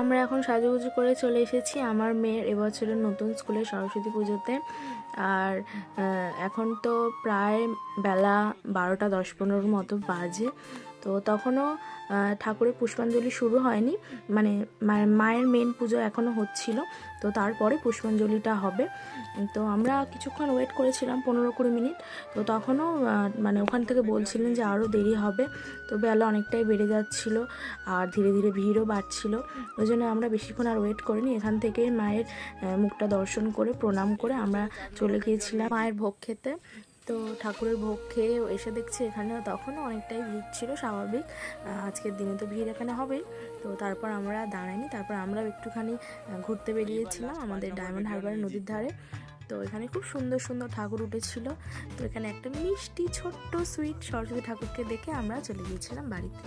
আমরা এখন সাজুগুজু করে চলে এসেছি আমার মেয়ের এবছরের নতুন স্কুলে সরস্বতী পুজোতে। আর এখন তো প্রায় বেলা 12টা 10-15 মতো বাজে। তো তখনও ঠাকুরের পুষ্পাঞ্জলি শুরু হয়নি, মানে মায়ের মেন পুজো এখনও হচ্ছিল। তো তারপরে পুষ্পাঞ্জলিটা হবে। তো আমরা কিছুক্ষণ ওয়েট করেছিলাম, 15-20 মিনিট। তো তখনও মানে ওখান থেকে বলছিলেন যে আরও দেরি হবে। তো বেলা অনেকটাই বেড়ে যাচ্ছিল আর ধীরে ধীরে ভিড়ও বাড়ছিল। ওই জন্য আমরা বেশিক্ষণ আর ওয়েট করিনি, এখান থেকে মায়ের মুখটা দর্শন করে প্রণাম করে আমরা চলে গিয়েছিলাম মায়ের ভোগ খেতে। তো ঠাকুরের ভোগ খেয়ে এসে দেখছি এখানে তখনও অনেকটাই ভিড় ছিল, স্বাভাবিক, আজকের দিনে তো ভিড় এখানে হবেই। তো তারপর আমরা দাঁড়াইনি, তারপর আমরাও একটুখানি ঘুরতে বেরিয়েছিলাম আমাদের ডায়মন্ড হারবার নদীর ধারে। তো এখানে খুব সুন্দর সুন্দর ঠাকুর উঠেছিল। তো এখানে একটা মিষ্টি ছোট্ট সুইট সরস্বতী ঠাকুরকে দেখে আমরা চলে গিয়েছিলাম বাড়িতে।